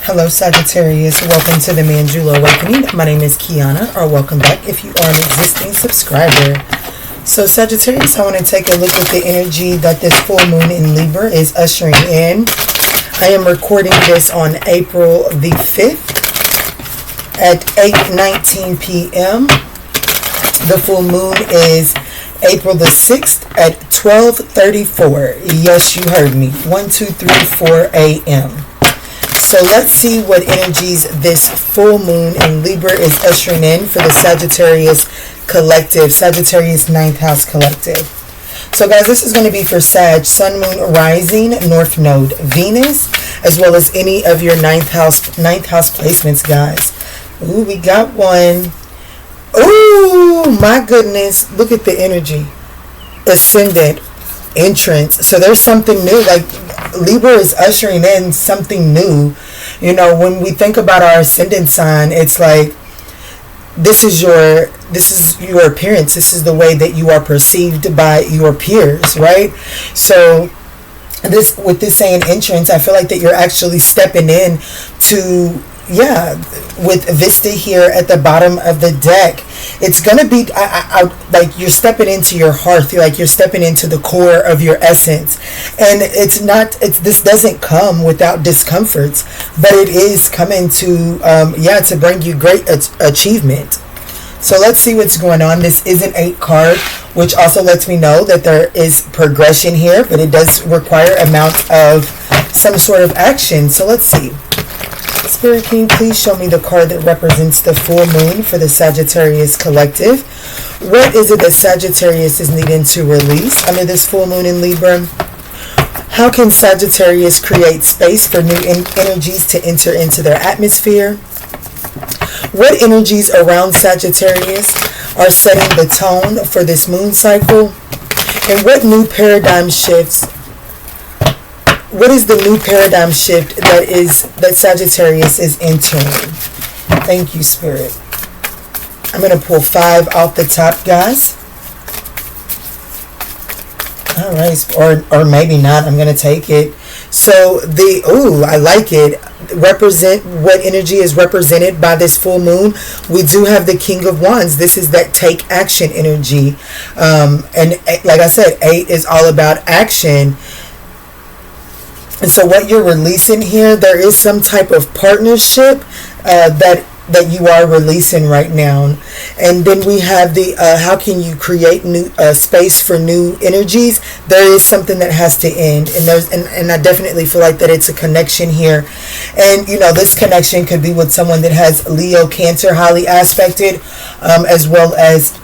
Hello Sagittarius, welcome to the ManjulaAwakening. My name is Kiana, or welcome back if you are an existing subscriber. So Sagittarius, I want to take a look at the energy that this full moon in Libra is ushering in. I am recording this on April the 5th at 8:19 p.m. The full moon is April the 6th at 12:34. Yes, you heard me. 1:234 a.m. So let's see what energies this full moon in Libra is ushering in for the Sagittarius collective, Sagittarius 9th house collective. So guys, this is going to be for Sag, Sun, Moon, Rising, North Node, Venus, as well as any of your ninth house placements, guys. Ooh, we got one. Ooh, my goodness. Look at the energy. Ascendant, entrance. So there's something new. Like Libra is ushering in something new. You know, when we think about our ascendant sign, it's like this is your appearance. This is the way that you are perceived by your peers, right? So this, with this saying entrance, I feel like that you're actually stepping in to, with Vista here at the bottom of the deck. It's gonna be like you're stepping into your heart. You're stepping into the core of your essence, and this doesn't come without discomforts, but it is coming to to bring you great achievement. So let's see what's going on. This is an 8 card, which also lets me know that there is progression here, but it does require amount of some sort of action. So let's see. Spirit King, please show me the card that represents the full moon for the Sagittarius collective. What is it that Sagittarius is needing to release under this full moon in Libra? How can Sagittarius create space for new energies to enter into their atmosphere? What energies around Sagittarius are setting the tone for this moon cycle? And what new paradigm shifts? What is the new paradigm shift that Sagittarius is entering? Thank you, Spirit. I'm going to pull 5 off the top, guys. All right, or maybe not. I'm going to take it. So I like it. Represent what energy is represented by this full moon. We do have the King of Wands. This is that take action energy. And like I said, 8 is all about action. And so what you're releasing here, there is some type of partnership that you are releasing right now. And then we have the how can you create new space for new energies? There is something that has to end, and I definitely feel like that it's a connection here. And you know, this connection could be with someone that has Leo, Cancer highly aspected, as well as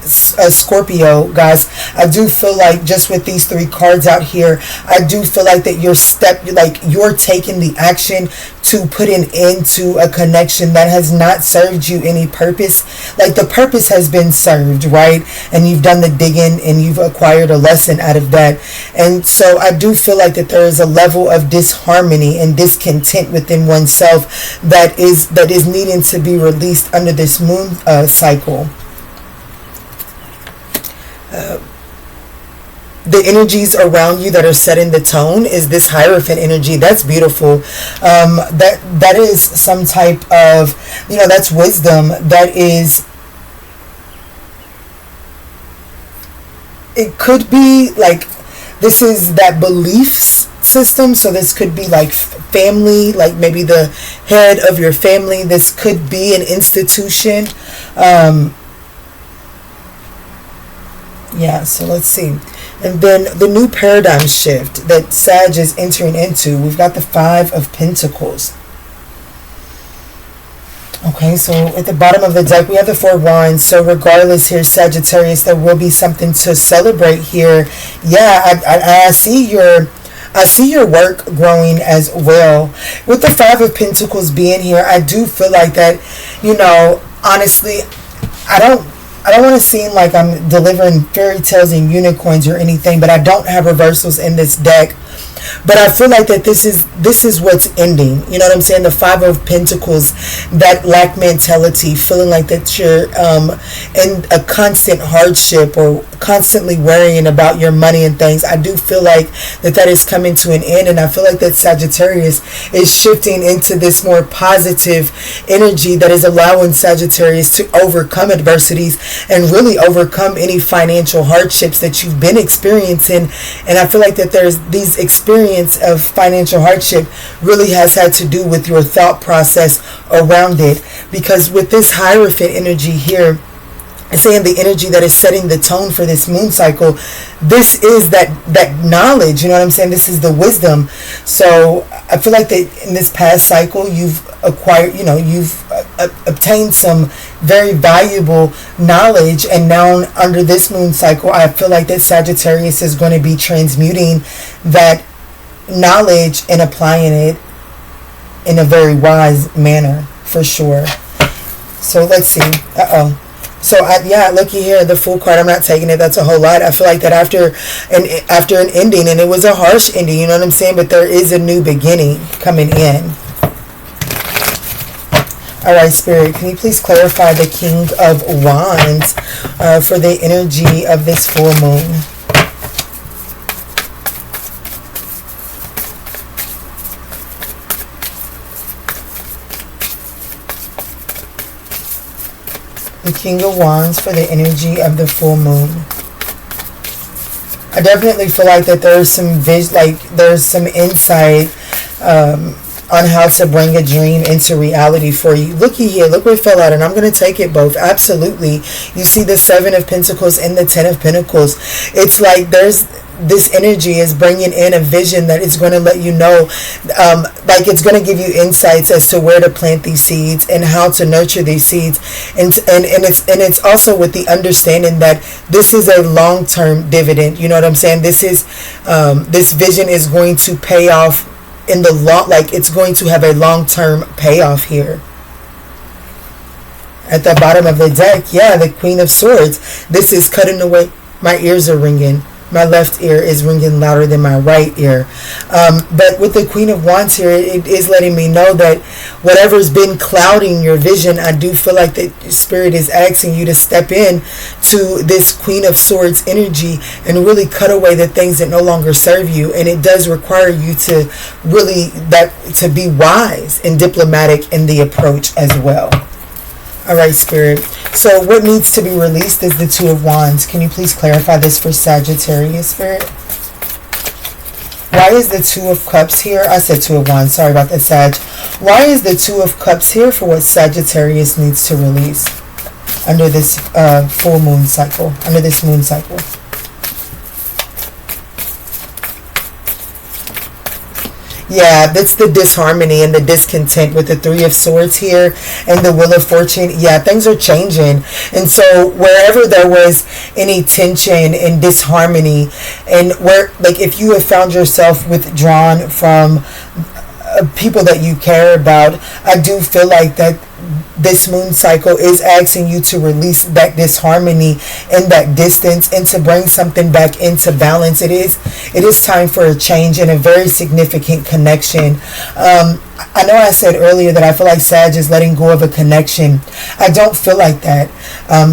Scorpio, guys. I do feel like just with these 3 cards out here, I do feel like that you're taking the action to put an end to a connection that has not served you any purpose. Like the purpose has been served, right? And you've done the digging and you've acquired a lesson out of that. And so I do feel like that there is a level of disharmony and discontent within oneself that is needing to be released under this moon cycle. The energies around you that are setting the tone is this Hierophant energy. That's beautiful. That is some type of, that's wisdom. That is, it could be like, this is that beliefs system. So this could be like family, like maybe the head of your family. This could be an institution. So let's see. And then the new paradigm shift that Sag is entering into, we've got the 5 of Pentacles. Okay, so at the bottom of the deck, we have the 4 Wands. So regardless here, Sagittarius, there will be something to celebrate here. I see your work growing as well. With the 5 of Pentacles being here, I do feel like that, honestly, I don't want to seem like I'm delivering fairy tales and unicorns or anything, but I don't have reversals in this deck. But I feel like that this is what's ending. You know what I'm saying? The Five of Pentacles, that lack mentality, feeling like that you're in a constant hardship or constantly worrying about your money and things. I do feel like that is coming to an end, and I feel like that Sagittarius is shifting into this more positive energy that is allowing Sagittarius to overcome adversities and really overcome any financial hardships that you've been experiencing. And I feel like that there's these experience of financial hardship really has had to do with your thought process around it, because with this Hierophant energy here, saying the energy that is setting the tone for this moon cycle, this is that knowledge, you know what I'm saying? This is the wisdom. So I feel like that in this past cycle you've acquired, you've obtained some very valuable knowledge, and now under this moon cycle I feel like that Sagittarius is going to be transmuting that knowledge and applying it in a very wise manner, for sure. So let's see. So looky here, the Fool card, I'm not taking it. That's a whole lot. I feel like that after an ending, and it was a harsh ending, you know what I'm saying? But there is a new beginning coming in. All right, Spirit, can you please clarify the King of Wands for the energy of this full moon? The King of Wands for the energy of the full moon. I definitely feel like that there's some there's some insight on how to bring a dream into reality for you. Looky here, look what fell out, and I'm going to take it both. Absolutely. You see the Seven of Pentacles and the Ten of Pentacles. It's like there's this energy is bringing in a vision that is going to let you know, like it's going to give you insights as to where to plant these seeds and how to nurture these seeds, and it's also with the understanding that this is a long-term dividend. You know what I'm saying? This is this vision is going to pay off in the long, like it's going to have a long-term payoff here. At the bottom of the deck, the Queen of Swords. This is cutting away. My ears are ringing. My left ear is ringing louder than my right ear. But with the Queen of Wands here, it is letting me know that whatever's been clouding your vision, I do feel like that Spirit is asking you to step in to this Queen of Swords energy and really cut away the things that no longer serve you. And it does require you to really, to be wise and diplomatic in the approach as well. All right, Spirit. So what needs to be released is the Two of Wands. Can you please clarify this for Sagittarius, Spirit? Why is the Two of Cups here? I said Two of Wands. Sorry about that, Sag. Why is the Two of Cups here for what Sagittarius needs to release under this full moon cycle, under this moon cycle? Yeah, that's the disharmony and the discontent with the Three of Swords here and the Wheel of Fortune. Yeah, things are changing. And so wherever there was any tension and disharmony, and where, like, if you have found yourself withdrawn from people that you care about, I do feel like that this moon cycle is asking you to release that disharmony and that distance and to bring something back into balance. It is time for a change and a very significant connection. I know I said earlier that I feel like Sag is letting go of a connection. I don't feel like that.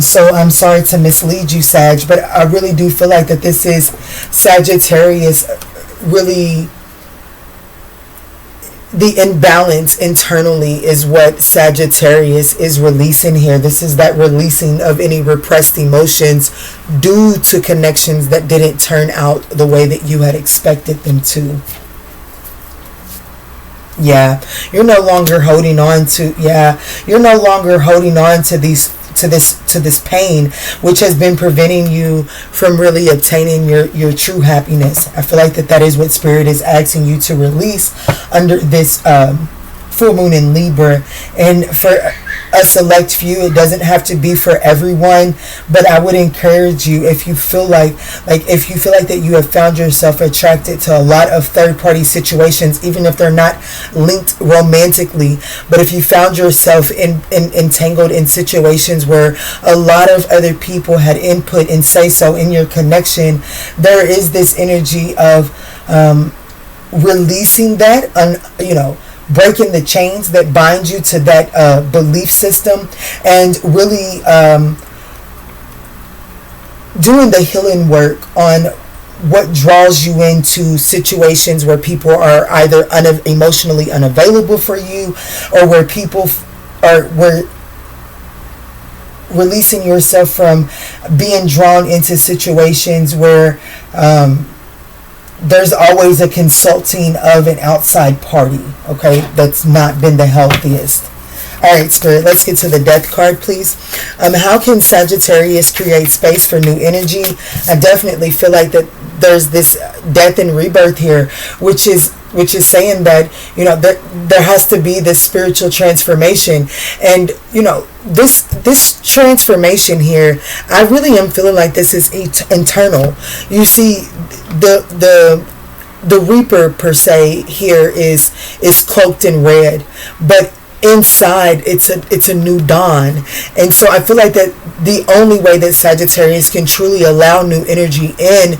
So I'm sorry to mislead you, Sag, but I really do feel like that this is Sagittarius really. The imbalance internally is what Sagittarius is releasing here. This is that releasing of any repressed emotions due to connections that didn't turn out the way that you had expected them to. Yeah, you're no longer holding on to, this pain, which has been preventing you from really obtaining your true happiness. I feel like that is what Spirit is asking you to release under this full moon in Libra. And for a select few, it doesn't have to be for everyone, but I would encourage you, if you feel like that you have found yourself attracted to a lot of third-party situations, even if they're not linked romantically, but if you found yourself entangled in situations where a lot of other people had input and say so in your connection, there is this energy of releasing that, breaking the chains that bind you to that belief system, and really doing the healing work on what draws you into situations where people are either emotionally unavailable for you, or where people were releasing yourself from being drawn into situations where there's always a consulting of an outside party, okay, that's not been the healthiest. All right, Spirit, let's get to the Death card, please. How can Sagittarius create space for new energy? I definitely feel like that there's this death and rebirth here, which is saying that, there has to be this spiritual transformation. And, this transformation here, I really am feeling like this is internal. You see, the Reaper, per se, here is cloaked in red, but inside it's a new dawn. And so I feel like that the only way that Sagittarius can truly allow new energy in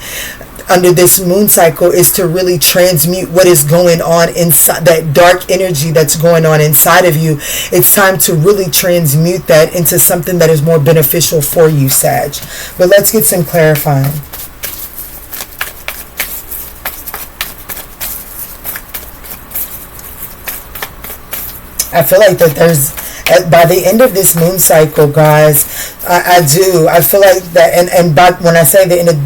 under this moon cycle is to really transmute what is going on inside, that dark energy that's going on inside of you. It's time to really transmute that into something that is more beneficial for you, Sag. But let's get some clarifying. I feel like that there's, by the end of this moon cycle, guys, I feel like that, and when I say the end of,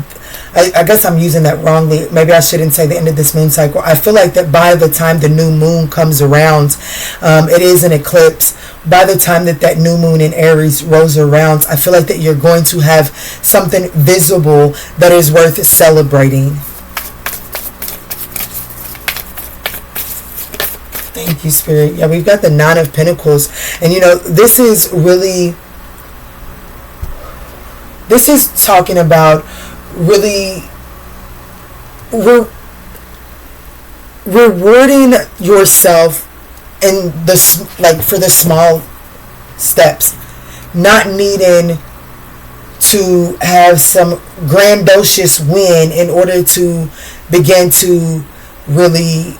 I guess I'm using that wrongly. Maybe I shouldn't say the end of this moon cycle. I feel like that by the time the new moon comes around, it is an eclipse. By the time that new moon in Aries rolls around, I feel like that you're going to have something visible that is worth celebrating. Thank you, Spirit. Yeah, we've got the Nine of Pentacles. And, this is talking about really rewarding yourself for the small steps, not needing to have some grandiose win in order to begin to really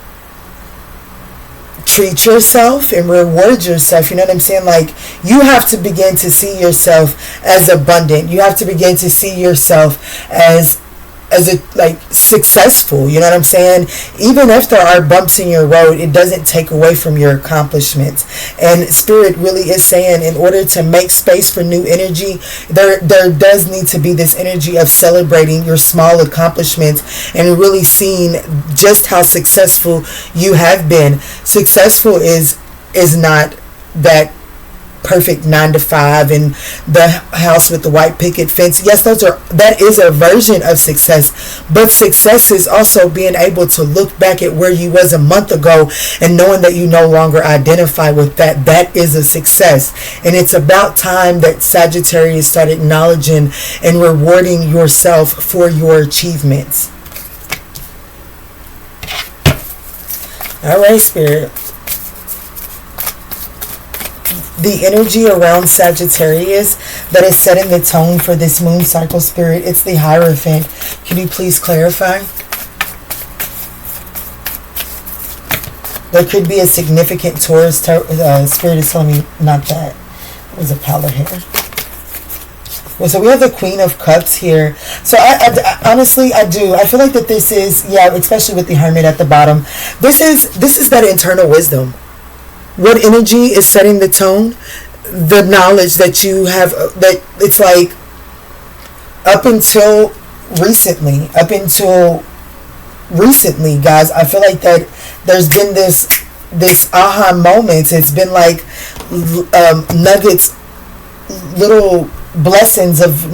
treat yourself and reward yourself. You know what I'm saying? Like, you have to begin to see yourself as abundant. You have to begin to see yourself as successful. You know what I'm saying? Even if there are bumps in your road, it doesn't take away from your accomplishments. And Spirit really is saying, in order to make space for new energy, there does need to be this energy of celebrating your small accomplishments and really seeing just how successful you have been. Successful is not that perfect 9-to-5 and the house with the white picket fence. Yes, that is a version of success, but success is also being able to look back at where you was a month ago and knowing that you no longer identify with that. That is a success. And it's about time that Sagittarius start acknowledging and rewarding yourself for your achievements. All right, Spirit. The energy around Sagittarius that is setting the tone for this moon cycle, Spirit, it's the Hierophant. Can you please clarify? There could be a significant Taurus. Spirit is telling me not that. There's a palette here. Well, so we have the Queen of Cups here. So I honestly, I do. I feel like that this is, especially with the Hermit at the bottom, this is that internal wisdom. What energy is setting the tone? The knowledge that you have, that it's like up until recently, guys, I feel like that there's been this aha moments. It's been like nuggets, little blessings of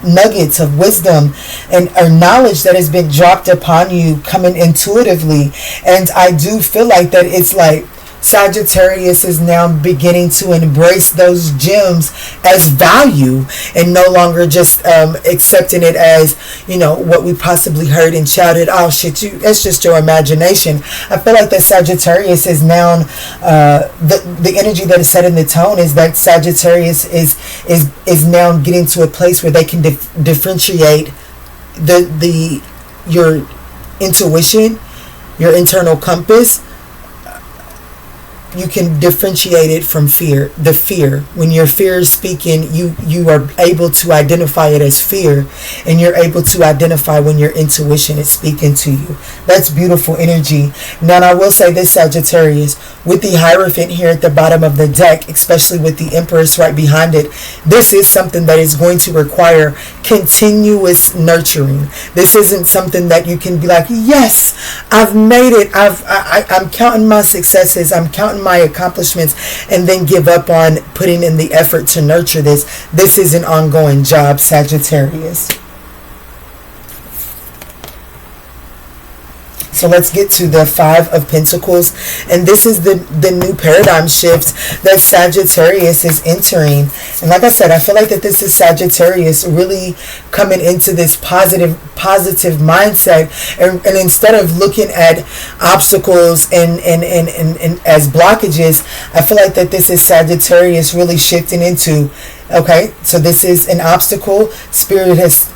nuggets of wisdom and or knowledge that has been dropped upon you, coming intuitively. And I do feel like that it's like Sagittarius is now beginning to embrace those gems as value and no longer just accepting it as, what we possibly heard and shouted, oh shit, it's just your imagination. I feel like that Sagittarius is now the energy that is setting the tone is that Sagittarius is now getting to a place where they can differentiate your intuition your internal compass, you can differentiate it from fear. The fear, when your fear is speaking, you are able to identify it as fear, and you're able to identify when your intuition is speaking to you. That's beautiful energy. Now, I will say this, Sagittarius, with the Hierophant here at the bottom of the deck, especially with the Empress right behind it, this is something that is going to require continuous nurturing. This isn't something that you can be like, yes, I've made it, I'm counting my successes, I'm counting my accomplishments, and then give up on putting in the effort to nurture this. This is an ongoing job, Sagittarius. So let's get to the Five of Pentacles. And this is the new paradigm shift that Sagittarius is entering. And like I said, I feel like that this is Sagittarius really coming into this positive mindset. And instead of looking at obstacles and as blockages, I feel like that this is Sagittarius really shifting into, okay, so this is an obstacle. Spirit has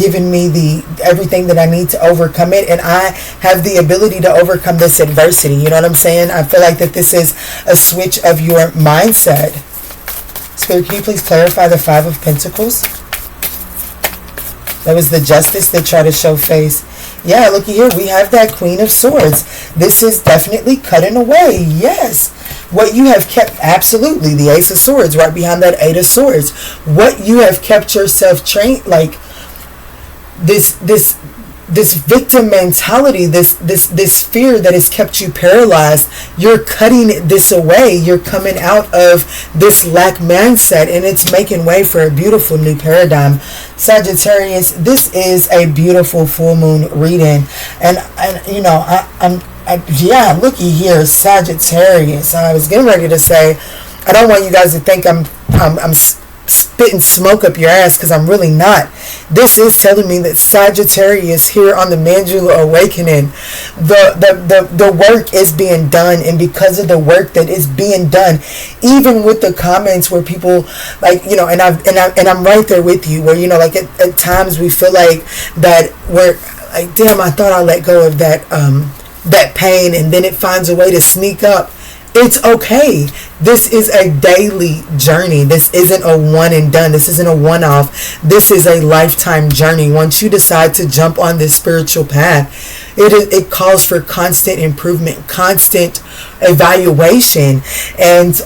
given me everything that I need to overcome it, and I have the ability to overcome this adversity. You know what I'm saying? I feel like that this is a switch of your mindset. Spirit, can you please clarify the Five of Pentacles? That was the Justice that tried to show face. Yeah, looky here. We have that Queen of Swords. This is definitely cutting away. Yes. What you have kept, absolutely, the Ace of Swords right behind that Eight of Swords. What you have kept yourself trained, like this victim mentality, this fear that has kept you paralyzed, you're cutting this away. You're coming out of this lack mindset, and it's making way for a beautiful new paradigm. Sagittarius, this is a beautiful full moon reading, and you know, yeah, looky here, Sagittarius. I was getting ready to say, I don't want you guys to think I'm spitting smoke up your ass, because I'm really not. This is telling me that Sagittarius here on the Manjula Awakening, the work is being done, and because of the work that is being done, even with the comments where people, like, you know, and I'm right there with you, where, you know, like at times we feel like that we're like, damn, I thought I let go of that pain, and then it finds a way to sneak up. It's okay. This is a daily journey. This isn't a one and done. This isn't a one-off. This is a lifetime journey. Once you decide to jump on this spiritual path, it calls for constant improvement, constant evaluation. And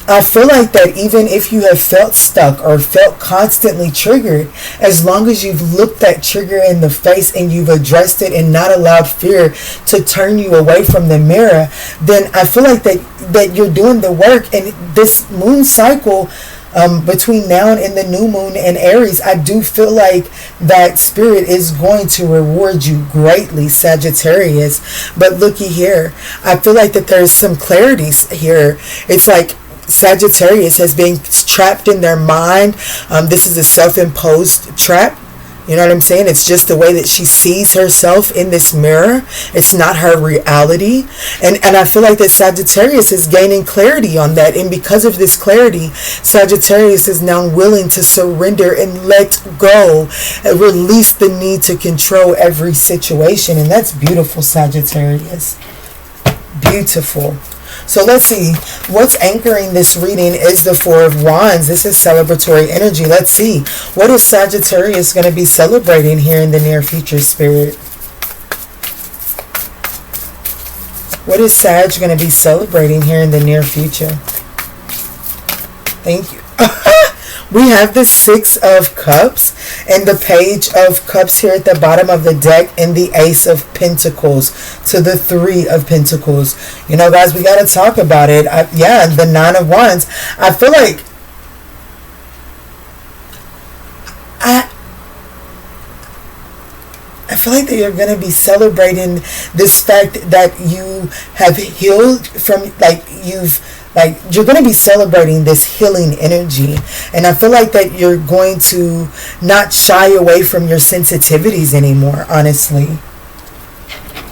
I feel like that even if you have felt stuck or felt constantly triggered, as long as you've looked that trigger in the face and you've addressed it and not allowed fear to turn you away from the mirror, then I feel like that you're doing the work. And this moon cycle, between now and the new moon in Aries, I do feel like that Spirit is going to reward you greatly, Sagittarius. But looky here, I feel like that there's some clarity here. It's like Sagittarius has been trapped in their mind. This is a self-imposed trap. You know what I'm saying? It's just the way that she sees herself in this mirror. It's not her reality. And I feel like that Sagittarius is gaining clarity on that. And because of this clarity, Sagittarius is now willing to surrender and let go and release the need to control every situation. And that's beautiful, Sagittarius. Beautiful. So let's see, what's anchoring this reading is the Four of Wands. This is celebratory energy. Let's see, what is Sagittarius going to be celebrating here in the near future, Spirit? What is Sag going to be celebrating here in the near future? Thank you. We have the Six of Cups and the Page of Cups here at the bottom of the deck, and the Ace of Pentacles to the Three of Pentacles. You know, guys, we got to talk about it. Yeah, the Nine of Wands. I feel like that you're going to be celebrating this fact that you have healed from, you're going to be celebrating this healing energy. And I feel like that you're going to not shy away from your sensitivities anymore, honestly.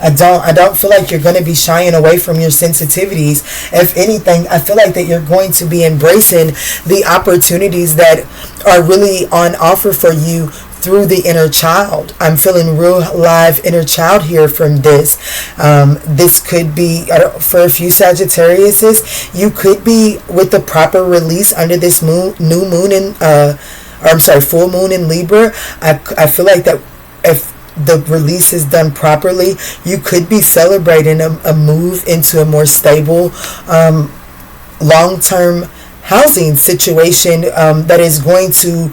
I don't feel like you're going to be shying away from your sensitivities. If anything, I feel like that you're going to be embracing the opportunities that are really on offer for you through the inner child. I'm feeling real live inner child here from this. This could be, for a few Sagittariuses, you could be with the proper release under this new moon in, full moon in Libra. I feel like that if the release is done properly, you could be celebrating a move into a more stable, long-term housing situation that is going to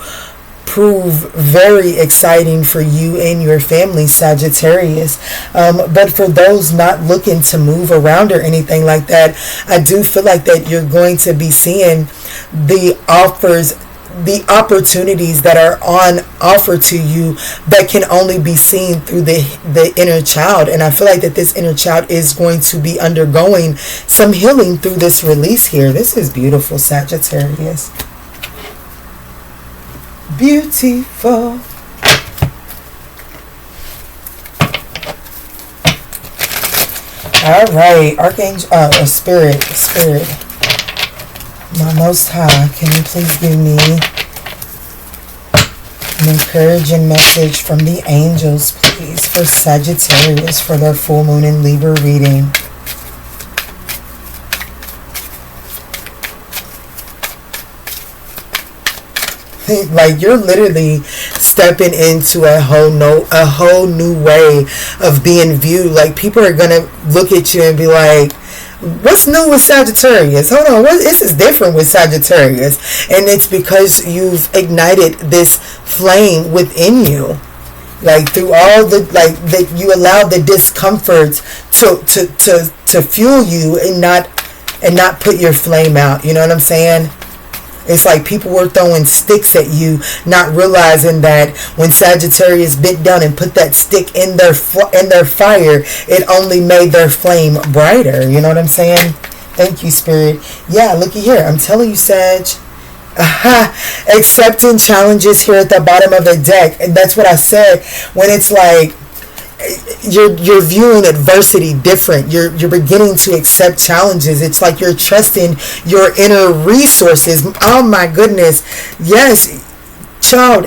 prove very exciting for you and your family, Sagittarius. But for those not looking to move around or anything like that, I do feel like that you're going to be seeing the opportunities that are on offer to you that can only be seen through the inner child. And I feel like that this inner child is going to be undergoing some healing through this release here. This is beautiful, Sagittarius. Beautiful. All right, Archangel, Spirit. My Most High, can you please give me an encouraging message from the angels, please, for Sagittarius for their full moon in Libra reading? Like, you're literally stepping into a whole new way of being viewed. Like, people are gonna look at you and be like, what's new with Sagittarius? Hold on, this is different with Sagittarius. And it's because you've ignited this flame within you. Like, through all the, like, that you allow the discomfort to fuel you and not put your flame out. You know what I'm saying? It's like people were throwing sticks at you, not realizing that when Sagittarius bent down and put that stick in their fire, it only made their flame brighter. You know what I'm saying? Thank you, Spirit. Yeah, looky here. I'm telling you, Sag. Accepting challenges here at the bottom of the deck. And that's what I said. When it's like, you're viewing adversity different. You're beginning to accept challenges. It's like you're trusting your inner resources. Oh my goodness. Yes, child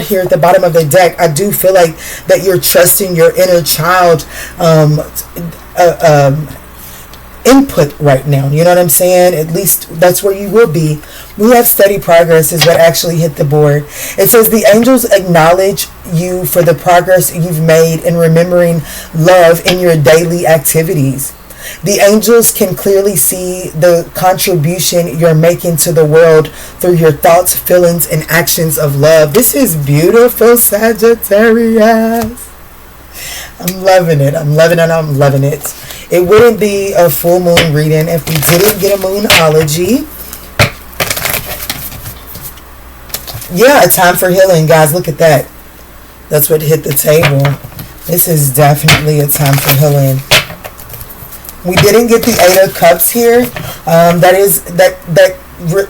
here at the bottom of the deck. I do feel like that you're trusting your inner child input right now. You know what I'm saying? At least that's where you will be. We have steady progress is what actually hit the board. It says the angels acknowledge you for the progress you've made in remembering love in your daily activities. The angels can clearly see the contribution you're making to the world through your thoughts, feelings, and actions of love. This is beautiful, Sagittarius. I'm loving it. I'm loving it. It wouldn't be a full moon reading if we didn't get a Moonology. Yeah, a time for healing, guys. Look at that. That's what hit the table. This is definitely a time for healing. We didn't get the Eight of Cups here.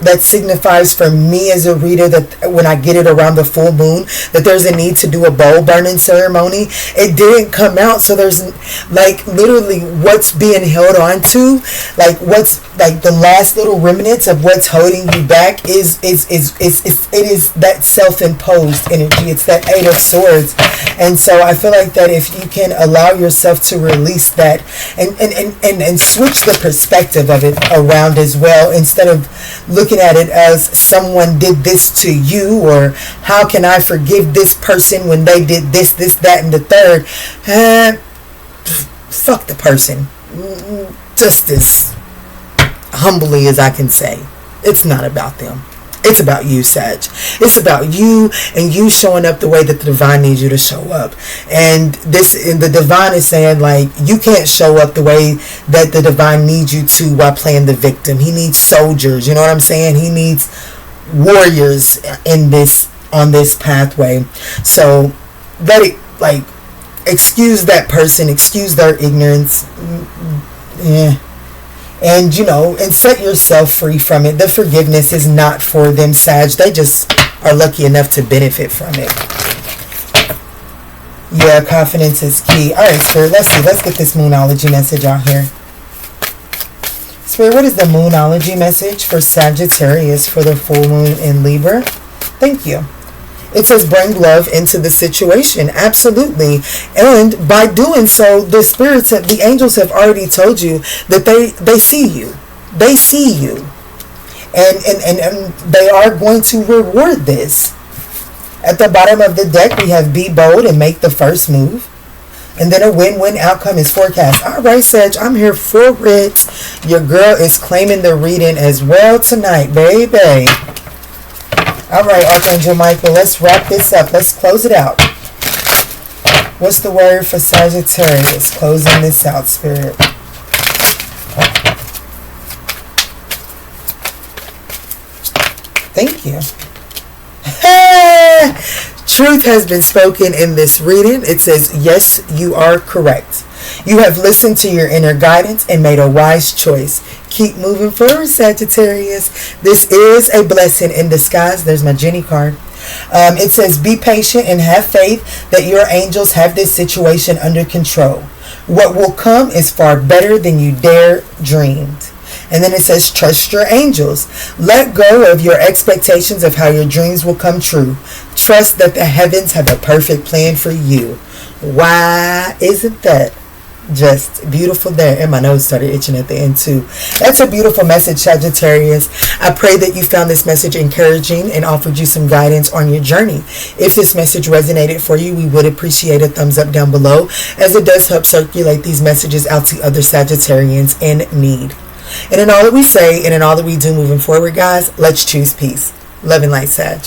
That signifies for me as a reader that when I get it around the full moon, that there's a need to do a bowl burning ceremony. It didn't come out, so there's like literally what's being held on to, like what's like the last little remnants of what's holding you back is that self-imposed energy. It's that Eight of Swords. And so I feel like that if you can allow yourself to release that and switch the perspective of it around as well, instead of looking at it as someone did this to you, or how can I forgive this person when they did this, that, and the third. Fuck the person. Just as humbly as I can say. It's not about them. It's about you, Sag. It's about you and you showing up the way that the divine needs you to show up. And the divine is saying, like, you can't show up the way that the divine needs you to while playing the victim. He needs soldiers. You know what I'm saying? He needs warriors on this pathway. So let it, like, excuse that person, excuse their ignorance. Yeah. And, you know, and set yourself free from it. The forgiveness is not for them, Sag. They just are lucky enough to benefit from it. Yeah, confidence is key. All right, Spirit, let's see. Let's get this Moonology message out here. Spirit, what is the Moonology message for Sagittarius for the full moon in Libra? Thank you. It says bring love into the situation. Absolutely. And by doing so, the spirits, the angels have already told you that they see you. They see you. And they are going to reward this. At the bottom of the deck, we have be bold and make the first move. And then a win-win outcome is forecast. All right, Sag, I'm here for it. Your girl is claiming the reading as well tonight, baby. All right, Archangel Michael, let's wrap this up. Let's close it out. What's the word for Sagittarius? Closing this out, Spirit. Thank you. Truth has been spoken in this reading. It says, yes, you are correct. You have listened to your inner guidance and made a wise choice. Keep moving forward, Sagittarius. This is a blessing in disguise. There's my Jenny card. It says, be patient and have faith that your angels have this situation under control. What will come is far better than you dare dreamed. And then it says, trust your angels. Let go of your expectations of how your dreams will come true. Trust that the heavens have a perfect plan for you. Why isn't that just beautiful there? And my nose started itching at the end too. That's a beautiful message, Sagittarius. I pray that you found this message encouraging and offered you some guidance on your journey. If this message resonated for you, we would appreciate a thumbs up down below, as it does help circulate these messages out to other Sagittarians in need. And in all that we say and in all that we do moving forward, guys, let's choose peace. Love and light, Sag.